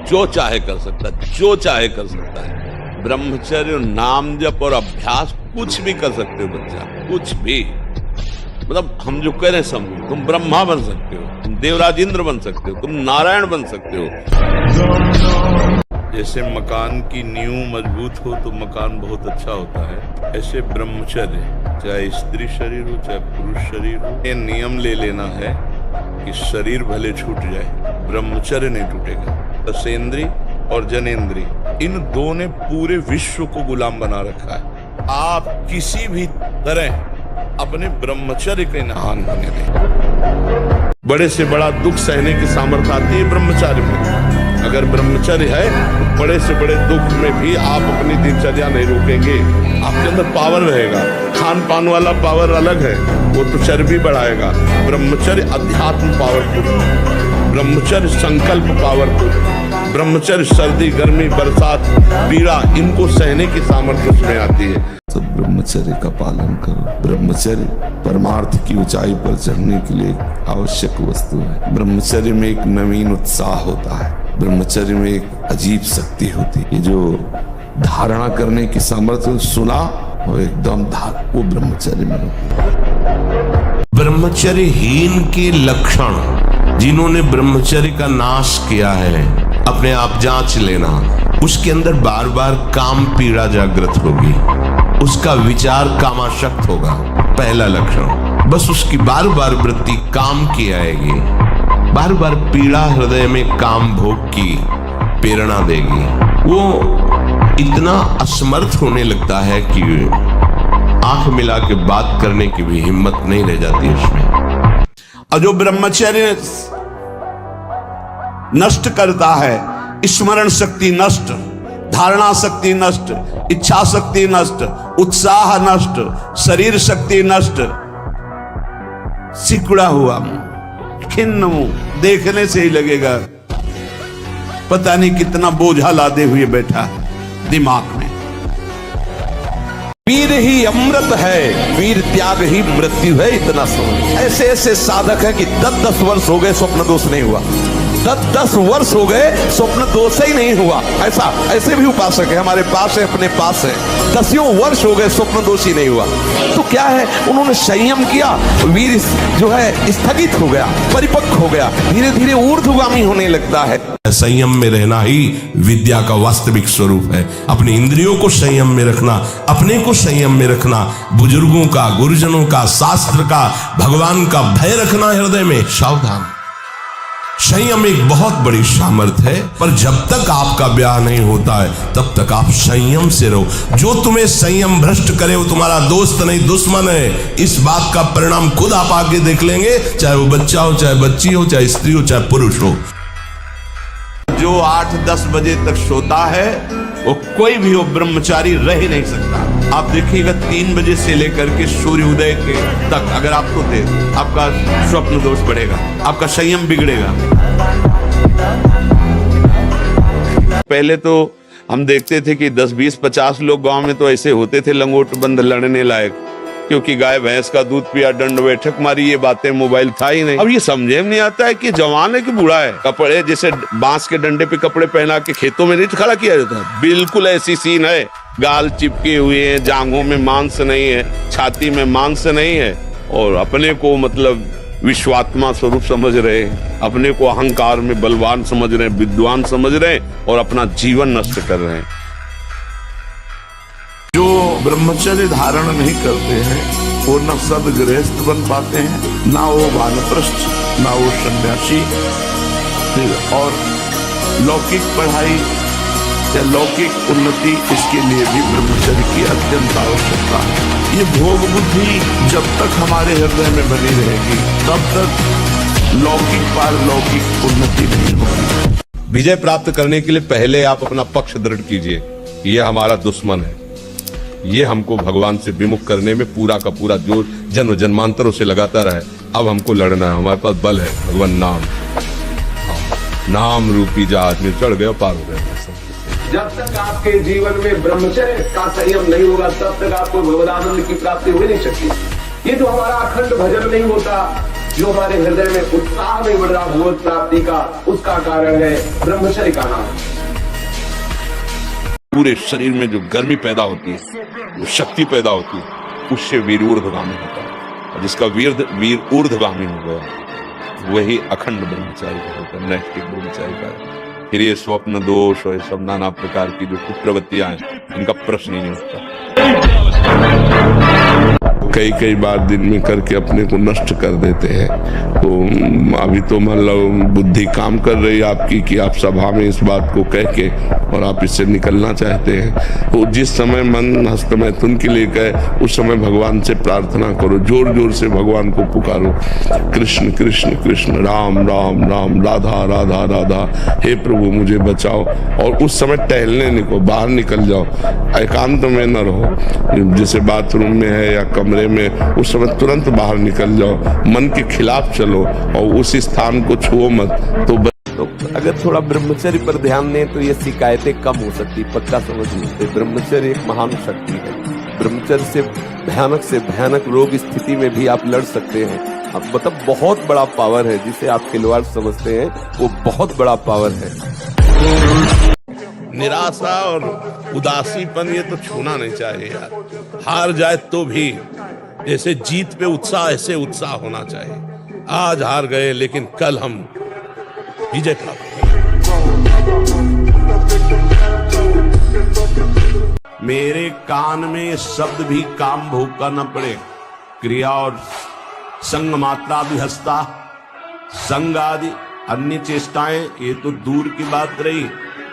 जो चाहे कर सकता है, जो चाहे कर सकता है। ब्रह्मचर्य, नाम जप और अभ्यास कुछ भी कर सकते हो बच्चा, कुछ भी। मतलब हम जो कह रहे हैं समझो, तुम ब्रह्मा बन सकते हो, तुम देवराज इंद्र बन सकते हो, तुम नारायण बन सकते हो। जैसे मकान की नींव मजबूत हो तो मकान बहुत अच्छा होता है, ऐसे ब्रह्मचर्य, चाहे स्त्री शरीर हो चाहे पुरुष शरीर हो, ये नियम ले लेना है कि शरीर भले छूट जाए, ब्रह्मचर्य नहीं टूटेगा। दशेंद्री और जनेंद्री, इन दो ने पूरे विश्व को गुलाम बना रखा है। आप किसी भी तरह अपने ब्रह्मचर्य के नाम होने दें। बड़े से बड़ा दुख सहने की सामर्थ्य आती है ब्रह्मचर्य में। अगर ब्रह्मचर्य है तो बड़े से बड़े दुख में भी आप अपनी दिनचर्या नहीं रोकेंगे, आपके अंदर पावर रहेगा। खान पान वाला पावर अलग है, वो तो चर्बी बढ़ाएगा। ब्रह्मचर्य अध्यात्म पावरफुल, ब्रह्मचर्य संकल्प पावरफुल, ब्रह्मचर्य सर्दी गर्मी बरसात पीड़ा इनको सहने की सामर्थ्य उसमें आती है। तो ब्रह्मचर्य का पालन करो। ब्रह्मचर्य परमार्थ की ऊंचाई पर चढ़ने के लिए आवश्यक वस्तु है। ब्रह्मचर्य में एक नवीन उत्साह होता है, ब्रह्मचर्य में एक अजीब शक्ति होती है। ये जो धारणा करने की सामर्थ्य सुना और एकदम वो ब्रह्मचर्य में होती है। ब्रह्मचर्यहीन के लक्षण, जिन्होंने ब्रह्मचर्य का नाश किया है, अपने आप जांच लेना। उसके अंदर बार बार काम पीड़ा जागृत होगी, उसका विचार कामाशक्त होगा, पहला लक्षण। बस उसकी बार बार वृत्ति काम की आएगी, बार बार पीड़ा हृदय में काम भोग की प्रेरणा देगी। वो इतना असमर्थ होने लगता है कि आंख मिला के बात करने की भी हिम्मत नहीं रह जाती उसमें। और जो ब्रह्मचर्य नष्ट करता है, स्मरण शक्ति नष्ट, धारणा शक्ति नष्ट, इच्छा शक्ति नष्ट, उत्साह नष्ट, शरीर शक्ति नष्ट, सिकुड़ा हुआ मुंह, खिन्न मुंह, देखने से ही लगेगा पता नहीं कितना बोझा लादे हुए बैठा है दिमाग में। वीर ही अमृत है, वीर त्याग ही मृत्यु है, इतना समझ। ऐसे ऐसे साधक है कि 10-10 वर्ष हो गए स्वप्न दोष नहीं हुआ, 10-10 वर्ष हो गए स्वप्न दोष ही नहीं हुआ। ऐसे भी उपासक है हमारे पास है, अपने पास है, 10 वर्ष हो गए स्वप्न दोष ही नहीं हुआ। तो क्या है, उन्होंने संयम किया, वीर जो है स्थगित हो गया, परिपक्व हो गया, धीरे धीरे ऊर्ध्वगामी होने लगता है। संयम में रहना ही विद्या का वास्तविक स्वरूप है। अपनी इंद्रियों को संयम में रखना, अपने को संयम में रखना, बुजुर्गों का, गुरुजनों का, शास्त्र का, भगवान का भय रखना हृदय में। सावधान, संयम एक बहुत बड़ी सामर्थ्य है, पर जब तक आपका ब्याह नहीं होता है तब तक आप संयम से रहो। जो तुम्हें संयम भ्रष्ट करे वो तुम्हारा दोस्त नहीं दुश्मन है। इस बात का परिणाम खुद आप आगे देख लेंगे, चाहे वो बच्चा हो, चाहे बच्ची हो, चाहे स्त्री हो, चाहे पुरुष हो। जो 8-10 बजे तक सोता है वो कोई भी हो ब्रह्मचारी रह ही नहीं सकता। आप देखिएगा 3 बजे से लेकर के सूर्योदय के तक अगर आप सोते, आपका स्वप्न दोष बढ़ेगा, आपका संयम बिगड़ेगा। पहले तो हम देखते थे कि 10, 20, 50 लोग गांव में तो ऐसे होते थे लंगोट बंद लड़ने लायक, क्योंकि गाय भैंस का दूध पिया, दंड बैठक मारी, ये बातें, मोबाइल था ही नहीं। अब ये समझे में नहीं आता है कि जवान है कि बूढ़ा है। कपड़े जैसे बांस के डंडे पे कपड़े पहना के खेतों में नहीं खड़ा किया जाता, बिल्कुल ऐसी सीन है। गाल चिपके हुए हैं, जांघों में मांस नहीं है, छाती में मांस नहीं है, और अपने को मतलब विश्वात्मा स्वरूप समझ रहे हैं, अपने को अहंकार में बलवान समझ रहे हैं, विद्वान समझ रहे हैं, और अपना जीवन नष्ट कर रहे हैं। जो ब्रह्मचर्य धारण नहीं करते हैं वो न सदगृहस्थ बन पाते हैं, ना वो वानप्रस्थ, ना वो सन्यासी। और लौकिक पढ़ाई या लौकिक उन्नति, इसके लिए भी ब्रह्मचर्य की अत्यंत आवश्यकता है। ये भोग बुद्धि जब तक हमारे हृदय में बनी रहेगी तब तक लौकिक पारलौकिक उन्नति नहीं होगी। विजय प्राप्त करने के लिए पहले आप अपना पक्ष दृढ़ कीजिए। ये हमारा दुश्मन है, ये हमको भगवान से विमुख करने में पूरा का पूरा जोर जन्म जन्मांतरों से लगाता रहे। अब हमको लड़ना है, हमारे पास बल है, भगवान नाम, नाम रूपी जहाज में चढ़ गए, पार हो गए। जब तक आपके जीवन में ब्रह्मचर्य का संयम नहीं होगा तब तक आपको भगवदानंद की प्राप्ति हो नहीं सकती। ये जो हमारा अखंड भजन नहीं होता, जो हमारे हृदय में उत्साह नहीं बढ़ रहा भगवत प्राप्ति का, उसका कारण है ब्रह्मचर्य का नाम। पूरे शरीर में जो गर्मी पैदा होती है, जो शक्ति पैदा होती है, उससे वीर ऊर्ध्वगामी होता है। और जिसका वीर ऊर्ध्वगामी हो गया वही अखंड ब्रह्मचारी का होता है, नैष्ठिक ब्रह्मचारी का। फिर ये स्वप्न दोष और सब नाना प्रकार की जो कुप्रवृत्तियां हैं, इनका प्रश्न ही नहीं उठता। कई बार दिन में करके अपने को नष्ट कर देते हैं। तो अभी तो मान लो बुद्धि काम कर रही है आपकी कि आप सभा में इस बात को कह के और आप इससे निकलना चाहते हैं। तो जिस समय मन हस्तमैथुन के लिए कहे, उस समय भगवान से प्रार्थना करो, जोर जोर से भगवान को पुकारो, कृष्ण कृष्ण कृष्ण, राम राम राम, राधा राधा राधा, हे प्रभु मुझे बचाओ। और उस समय टहलने निकलो, बाहर निकल जाओ, एकांत में न रहो। जैसे बाथरूम में है या कमरे में, उस समय तुरंत बाहर निकल जाओ, मन के खिलाफ चलो और उस स्थान को छुओ मत। तो अगर थोड़ा ब्रह्मचर्य पर ध्यान दें तो ये शिकायतें कम हो सकती, पक्का समझ लीजिए। ब्रह्मचर्य एक महान शक्ति है। ब्रह्मचर्य से भयानक रोग स्थिति में भी आप लड़ सकते हैं। अब मतलब बहुत बड़ा पावर है, जिसे आप खिलवाड़ समझते हैं, वो बहुत बड़ा पावर है। निराशा और उदासीपन ये तो छूना नहीं चाहिए यार। हार जाए तो भी जैसे जीत पे उत्साह, ऐसे उत्साह होना चाहिए। आज हार गए लेकिन कल हम विजय प्राप्त। मेरे कान में शब्द भी काम भोग का न पड़े, क्रिया और संग मात्रा भी हंसता, संग आदि अन्य चेष्टाएं ये तो दूर की बात रही,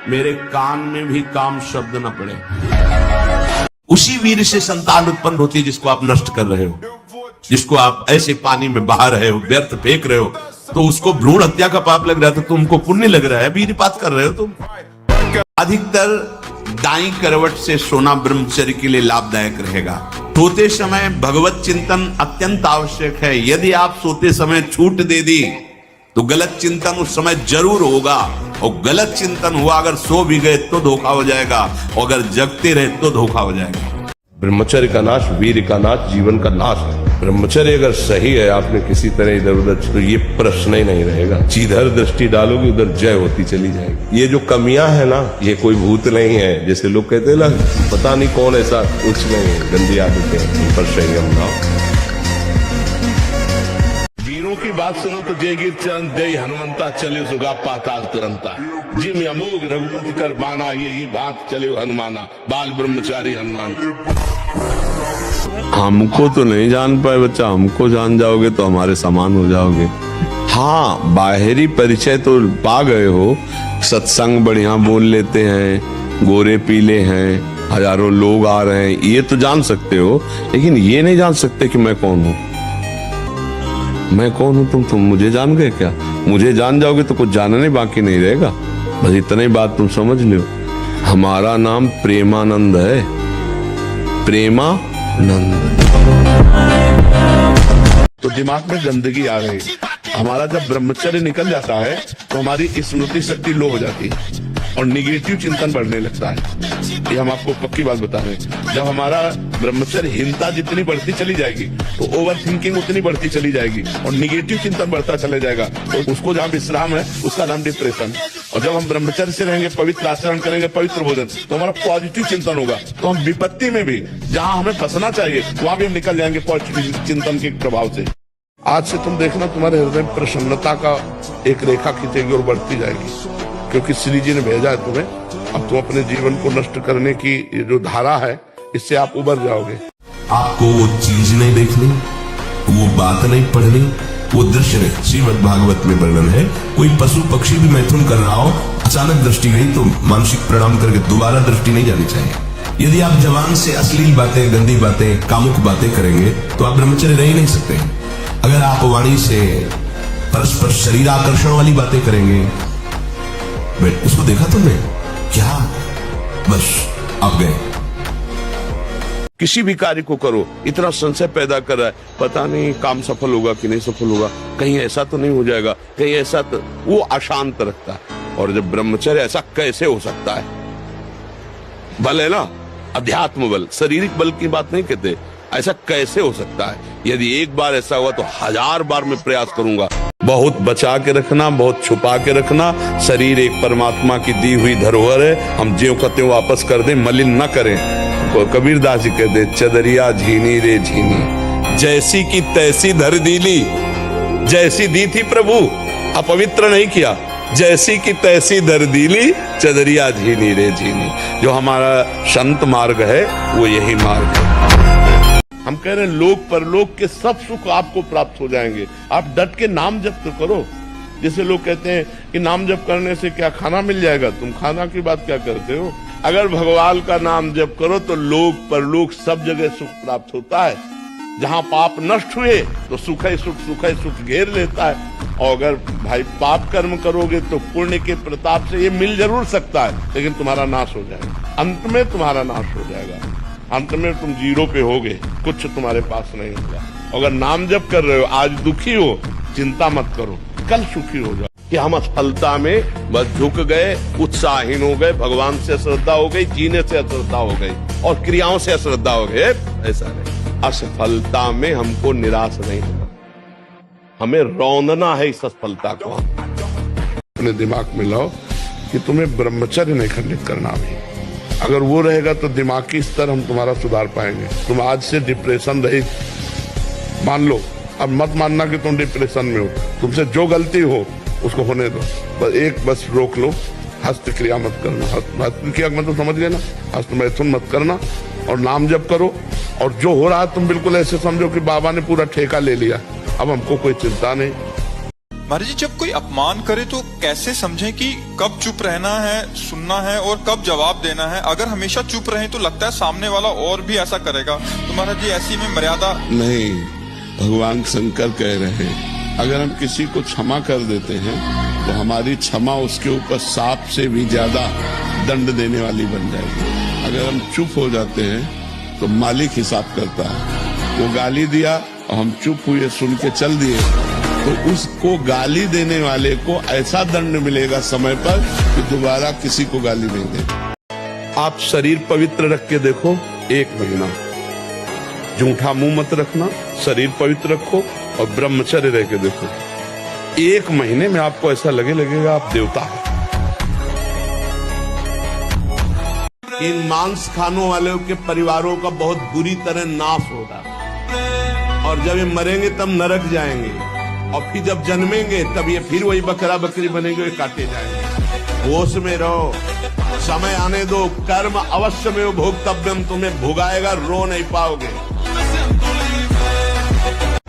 मेरे कान में भी काम शब्द न पड़े। उसी वीर से संतान उत्पन्न होती है जिसको आप नष्ट कर रहे हो, जिसको आप ऐसे पानी में बहा रहे हो, व्यर्थ फेंक रहे हो। तो उसको भ्रूण हत्या का पाप लग रहा है, तो तुमको पुण्य लग रहा है, वीरपात कर रहे हो तुम। अधिकतर दाई करवट से सोना ब्रह्मचर्य के लिए लाभदायक रहेगा। सोते समय भगवत चिंतन अत्यंत आवश्यक है। यदि आप सोते समय छूट दे दी तो गलत चिंतन उस समय जरूर होगा, और गलत चिंतन हुआ अगर सो भी गए तो धोखा हो जाएगा, और अगर जगते रहे तो धोखा हो जाएगा। ब्रह्मचर्य का नाश वीर का नाश, जीवन का नाश है। ब्रह्मचर्य अगर सही है, आपने किसी तरह इधर उधर, तो ये प्रश्न ही नहीं रहेगा। जिधर दृष्टि डालोगे उधर जय होती चली जाएगी। ये जो कमियां है ना, ये कोई भूत नहीं है। जैसे लोग कहते हैं ना, पता नहीं कौन ऐसा, कुछ नहीं, गंदी आदतें, उन पर संयम लाओ। वीरों की बात सुनो तो जय गिर चरण जय हनुमंता, चले सुगा पाताल तुरंता। जिम अमोघ रघुपति कर बाना, यही बात चले हनुमाना, बाल ब्रह्मचारी हनुमान। हमको तो नहीं जान पाए बच्चा, हमको जान जाओगे तो हमारे समान हो जाओगे। हाँ, बाहरी परिचय तो पा गए हो, सत्संग बढ़िया बोल लेते हैं, गोरे पीले हैं, हजारों लोग आ रहे हैं, ये तो जान सकते हो। लेकिन ये नहीं जान सकते कि मैं कौन हूँ। मैं कौन हूँ, तुम मुझे जान गए क्या? मुझे जान जाओगे तो कुछ जानने बाकी नहीं रहेगा। बस इतनी ही बात तुम समझ लो। हमारा नाम प्रेमानंद है, प्रेमानंद। तो दिमाग में गंदगी आ गई। हमारा जब ब्रह्मचर्य निकल जाता है तो हमारी स्मृति शक्ति लो हो जाती है और निगेटिव चिंतन बढ़ने लगता है। ये हम आपको पक्की बात बता रहे हैं। जब हमारा ब्रह्मचर्य हीनता जितनी बढ़ती चली जाएगी तो ओवर थिंकिंग उतनी बढ़ती चली जाएगी और निगेटिव चिंतन बढ़ता चले जाएगा। तो उसको जहाँ विश्राम है उसका नाम डिप्रेशन। और जब हम ब्रह्मचर्य से रहेंगे, पवित्र आचरण करेंगे, पवित्र भोजन, तो हमारा पॉजिटिव चिंतन होगा। तो हम विपत्ति में भी जहाँ हमें फंसना चाहिए वहां भी हम निकल जाएंगे पॉजिटिव चिंतन के प्रभाव से। आज से तुम देखना, तुम्हारे हृदय में प्रसन्नता का एक रेखा खींचेगी और बढ़ती जाएगी, क्योंकि श्री जी ने भेजा है तुम्हें। अब तुम अपने जीवन को नष्ट करने की जो धारा है, इससे आप उबर जाओगे। आपको वो चीज नहीं देखनी, वो बात नहीं पढ़नी, वो दृश्य नहीं। श्रीमद् भागवत में वर्णन है, कोई पशु पक्षी भी मैथुन कर रहा हो, अचानक दृष्टि गई तो मानसिक प्रणाम करके दोबारा दृष्टि नहीं जानी चाहिए। यदि आप जवान से अश्लील बातें, गंदी बातें, कामुक बातें करेंगे तो आप ब्रह्मचर्य रह ही नहीं सकते। अगर आप वाणी से परस्पर शरीर आकर्षण वाली बातें करेंगे, उसको देखा तुमने क्या, बस आप गए। किसी भी कार्य को करो, इतना संशय पैदा कर रहा है, पता नहीं काम सफल होगा कि नहीं सफल होगा, कहीं ऐसा तो नहीं हो जाएगा, कहीं ऐसा तो, वो अशांत रखता है। और जब ब्रह्मचर्य, ऐसा कैसे हो सकता है? बल है ना, अध्यात्म बल, शारीरिक बल की बात नहीं कहते, ऐसा कैसे हो सकता है? यदि एक बार ऐसा हुआ तो 1000 बार मैं प्रयास करूंगा। बहुत बचा के रखना, बहुत छुपा के रखना। शरीर एक परमात्मा की दी हुई धरोहर है, हम ज्यों का त्यों वापस कर दें, मलिन न करें। कबीरदास जी कहते चदरिया झीनी रे झीनी, जैसी की तैसी धर दीली। जैसी दी थी प्रभु, अपवित्र नहीं किया। जैसी की तैसी धर दीली, चदरिया झीनी रे झीनी। जो हमारा संत मार्ग है वो यही मार्ग है। हम कह रहे हैं लोक परलोक के सब सुख आपको प्राप्त हो जाएंगे, आप डट के नाम जप तो करो। जैसे लोग कहते हैं कि नाम जप करने से क्या खाना मिल जाएगा, तुम खाना की बात क्या करते हो? अगर भगवान का नाम जप करो तो लोक परलोक सब जगह सुख प्राप्त होता है। जहां पाप नष्ट हुए तो सुख ही सुख घेर लेता है। और अगर भाई पाप कर्म करोगे तो पुण्य के प्रताप से ये मिल जरूर सकता है, लेकिन तुम्हारा नाश हो जाएगा। अंत में तुम्हारा नाश हो जाएगा, अंत में तुम जीरो पे होगे, कुछ तुम्हारे पास नहीं होगा। अगर नाम जप कर रहे हो, आज दुखी हो, चिंता मत करो, कल सुखी हो जाओ। कि हम असफलता में बस झुक गए, उत्साहहीन हो गए, भगवान से अश्रद्धा हो गई, जीने से अश्रद्धा हो गई और क्रियाओं से अश्रद्धा हो गए, ऐसा नहीं। असफलता में हमको निराश नहीं होना, हमें रौंदना है इस असफलता को। अपने दिमाग में लाओ कि तुम्हें ब्रह्मचर्य नहीं खंडित करना भी। अगर वो रहेगा तो दिमागी स्तर हम तुम्हारा सुधार पाएंगे। तुम आज से डिप्रेशन रहित मान लो, अब मत मानना कि तुम डिप्रेशन में हो। तुमसे जो गलती हो उसको होने दो, बस रोक लो। हस्त क्रिया मत करना, हस्त क्रिया मतलब समझ लेना, हस्त मैथुन मत करना और नाम जप करो। और जो हो रहा है तुम बिल्कुल ऐसे समझो कि बाबा ने पूरा ठेका ले लिया, अब हमको कोई चिंता नहीं। महाराज जी, जब कोई अपमान करे तो कैसे समझें कि कब चुप रहना है, सुनना है और कब जवाब देना है? अगर हमेशा चुप रहें तो लगता है सामने वाला और भी ऐसा करेगा। तो महाराज जी, ऐसी में मर्यादा नहीं, भगवान शंकर कह रहे हैं अगर हम किसी को क्षमा कर देते हैं तो हमारी क्षमा उसके ऊपर सांप से भी ज्यादा दंड देने वाली बन जाएगी। अगर हम चुप हो जाते हैं तो मालिक हिसाब करता है। वो गाली दिया और हम चुप हुए, सुन के चल दिए, तो उसको गाली देने वाले को ऐसा दंड मिलेगा समय पर कि दोबारा किसी को गाली नहीं दे। आप शरीर पवित्र रख के देखो, 1 महीना झूठा मुंह मत रखना, शरीर पवित्र रखो और ब्रह्मचर्य रह के देखो। 1 महीने में आपको ऐसा लगेगा आप देवता हैं। इन मांस खानों वालों के परिवारों का बहुत बुरी तरह नाश होगा और जब ये मरेंगे तब नरक जाएंगे और फिर जब जन्मेंगे तब ये फिर वही बकरा बकरी बनेंगे, काटे जाएंगे। होश में रहो, समय आने दो। कर्म अवश्य में भोक्तव्यम, तुम्हें भुगाएगा, रो नहीं पाओगे।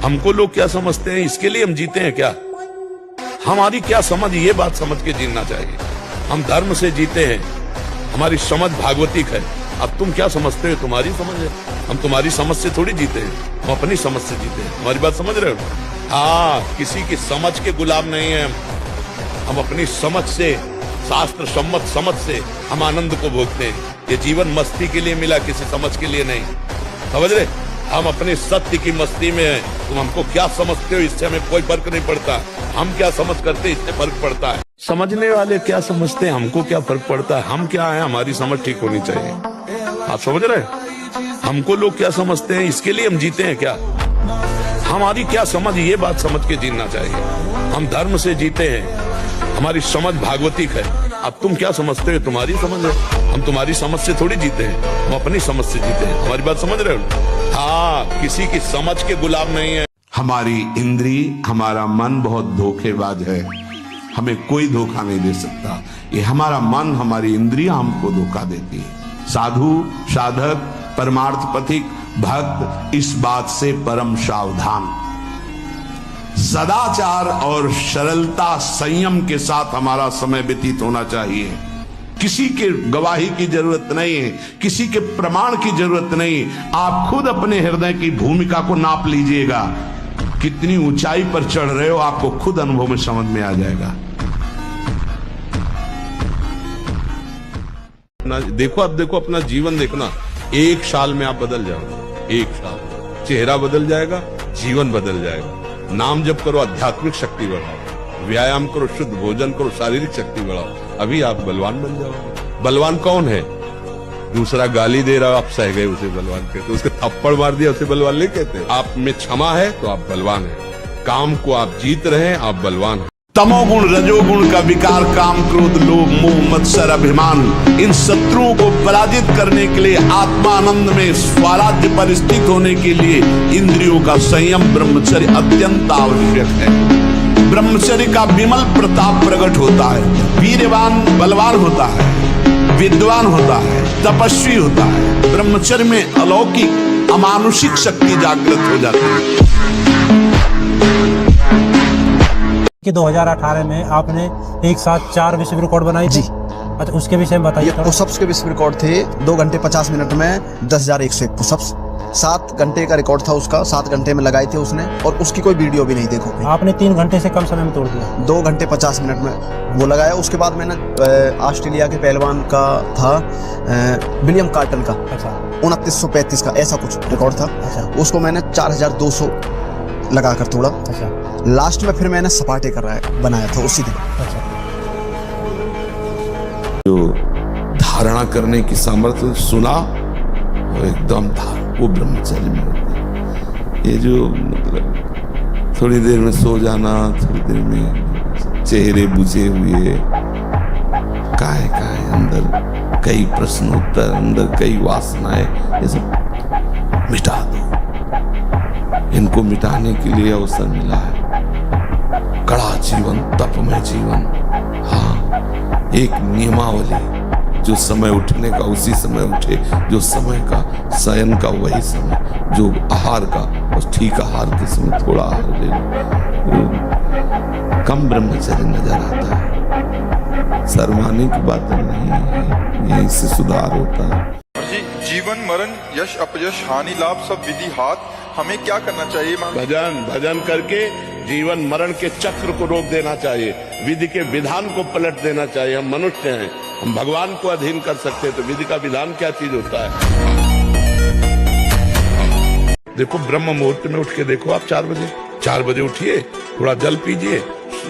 हमको लोग क्या समझते हैं, इसके लिए हम जीते हैं क्या? हमारी क्या समझ, ये बात समझ के जीना चाहिए। हम धर्म से जीते हैं, हमारी समझ भागवतिक है। अब तुम क्या समझते हो, तुम्हारी समझ है। हम तुम्हारी समझ से थोड़ी जीते हैं, हम अपनी समझ से जीते हैं। हमारी बात समझ रहे हो? हाँ, किसी की समझ के गुलाम नहीं है हम अपनी समझ से, शास्त्र सम्मत समझ से हम आनंद को भोगते हैं। ये जीवन मस्ती के लिए मिला, किसी समझ के लिए नहीं। समझ रहे? हम अपने सत्य की मस्ती में हैं। तुम हमको क्या समझते हो, इससे हमें कोई फर्क नहीं पड़ता। हम क्या समझ करते, इससे फर्क पड़ता है। समझने वाले क्या समझते हैं, हमको क्या फर्क पड़ता है। हम क्या है, हमारी समझ ठीक होनी चाहिए। आप समझ रहे? हमको लोग क्या समझते हैं, इसके लिए हम जीते हैं क्या? हमारी क्या समझ, ये बात समझ के जीना चाहिए। हम धर्म से जीते हैं, हमारी समझ भागवतिक है। अब तुम क्या समझते हो, तुम्हारी समझ है। हम तुम्हारी समझ से थोड़ी जीते हैं, हम अपनी समझ से जीते हैं। हमारी बात समझ रहे हो? हाँ, किसी की समझ के गुलाम नहीं है। हमारी इंद्री, हमारा मन बहुत धोखेबाज है, हमें कोई धोखा नहीं दे सकता। ये हमारा मन, हमारी इंद्रियां हमको धोखा देती है। साधु, साधक, परमार्थ पथिक, भक्त इस बात से परम सावधान। सदाचार और सरलता, संयम के साथ हमारा समय व्यतीत होना चाहिए। किसी के गवाही की जरूरत नहीं है, किसी के प्रमाण की जरूरत नहीं। आप खुद अपने हृदय की भूमिका को नाप लीजिएगा, कितनी ऊंचाई पर चढ़ रहे हो आपको खुद अनुभव में समझ में आ जाएगा। देखो, अब देखो अपना जीवन देखना, 1 साल में आप बदल जाओगे। 1 साल, चेहरा बदल जाएगा, जीवन बदल जाएगा। नाम जप करो, आध्यात्मिक शक्ति बढ़ाओ, व्यायाम करो, शुद्ध भोजन करो, शारीरिक शक्ति बढ़ाओ, अभी आप बलवान बन जाओगे। बलवान कौन है? दूसरा गाली दे रहा, आप सह गए उसे बलवान कहते। उसके थप्पड़ मार दिया, उसे बलवान नहीं कहते। आप में क्षमा है तो आप बलवान हैं। काम को आप जीत रहे हैं, आप बलवान हैं। तमोगुण रजोगुण का विकार, काम क्रोध लोभ मोह मत्सर अभिमान, इन शत्रुओं को पराजित करने के लिए, आत्मानंद में स्वराज्य पर स्थित होने के लिए इंद्रियों का संयम ब्रह्मचर्य अत्यंत आवश्यक है। ब्रह्मचर्य का विमल प्रताप प्रकट होता है, वीरवान बलवान होता है, विद्वान होता है, तपस्वी होता है। ब्रह्मचर्य में अलौकिक अमानुषिक शक्ति जागृत हो जाती है। कि 2018 में आपने एक साथ 4 विश्व रिकॉर्ड बनाई थी। अच्छा, उसके विषय में बताइए। ये पुशअप्स के विश्व रिकॉर्ड थे 2 घंटे 50 मिनट में 10,101 पुशअप्स। 7 घंटे का रिकॉर्ड था उसका, 7 घंटे में लगाए थे उसने, और उसकी कोई वीडियो भी नहीं देखो। आपने 3 घंटे से कम समय में तोड़ दिया। 2 घंटे 50 मिनट में वो लगाया। उसके बाद मैंने ऑस्ट्रेलिया के पहलवान का था, विलियम कार्टन का, 2935 का ऐसा कुछ रिकॉर्ड था। उसको मैंने 4200 लगाकर तोड़ा। लास्ट में फिर मैंने सपाटे बनाया था उसी दिन। जो धारणा करने की सामर्थ्य सुना वो एकदम वो ब्रह्मचर्य में होती है। ये जो मतलब थोड़ी देर में सो जाना, थोड़ी देर में चेहरे बुझे हुए, काहे अंदर कई प्रश्न उत्तर, अंदर कई वासनाएं, ये सब मिटा दो। इनको मिटाने के लिए अवसर मिला है। कड़ा जीवन, तपमय जीवन। हाँ, एक नियमावली, जो समय उठने का उसी समय उठे, जो समय का शयन का वही समय, जो आहार का और ठीक आहार के समय थोड़ा आहार ले लो। कम ब्रह्मचर्य नजर आता है। शर्माने की बात नहीं है, यहीं से सुधार होता है। जीवन मरण, यश अपयश, हानि लाभ, सब विधि हाथ। हमें क्या करना चाहिए? भजन करके जीवन मरण के चक्र को रोक देना चाहिए, विधि के विधान को पलट देना चाहिए। हम मनुष्य हैं, हम भगवान को अधीन कर सकते हैं, तो विधि का विधान क्या चीज होता है? देखो, ब्रह्म मुहूर्त में उठ के देखो आप 4 बजे उठिए, थोड़ा जल पीजिए,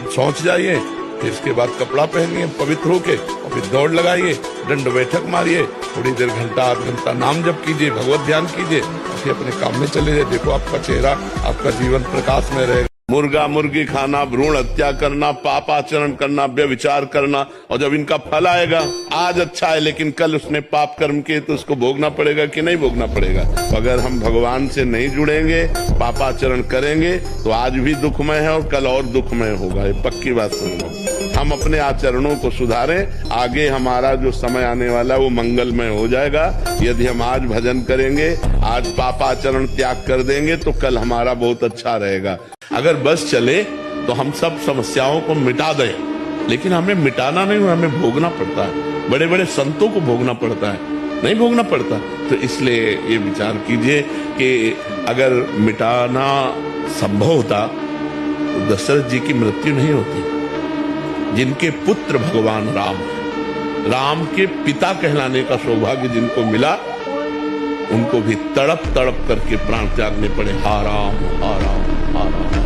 सोच जाइए, फिर इसके बाद कपड़ा पहनिए पवित्र होके, और फिर दौड़ लगाइए, दंड बैठक मारिए, थोड़ी देर घंटा आध घंटा नाम जप कीजिए, भगवत ध्यान कीजिए, फिर अपने काम में चले जाइए। देखो आपका चेहरा, आपका जीवन प्रकाश में रहेगा। मुर्गा मुर्गी खाना, भ्रूण हत्या करना, पाप आचरण करना, व्यभिचार करना, और जब इनका फल आएगा, आज अच्छा है लेकिन कल उसने पाप कर्म किए तो उसको भोगना पड़ेगा कि नहीं भोगना पड़ेगा? तो अगर हम भगवान से नहीं जुड़ेंगे, पापाचरण करेंगे, तो आज भी दुखमय है और कल और दुखमय होगा। ये पक्की बात समझो। हम अपने आचरणों को सुधारें, आगे हमारा जो समय आने वाला है वो मंगलमय हो जाएगा। यदि हम आज भजन करेंगे, आज पापाचरण त्याग कर देंगे, तो कल हमारा बहुत अच्छा रहेगा। अगर बस चले तो हम सब समस्याओं को मिटा दें, लेकिन हमें मिटाना नहीं, हमें भोगना पड़ता है। बड़े बड़े संतों को भोगना पड़ता है, नहीं भोगना पड़ता। तो इसलिए ये विचार कीजिए कि अगर मिटाना संभव होता तो दशरथ जी की मृत्यु नहीं होती। जिनके पुत्र भगवान राम है, राम के पिता कहलाने का सौभाग्य जिनको मिला, उनको भी तड़प तड़प करके प्राण त्यागने पड़े। हा राम हा राम हा राम।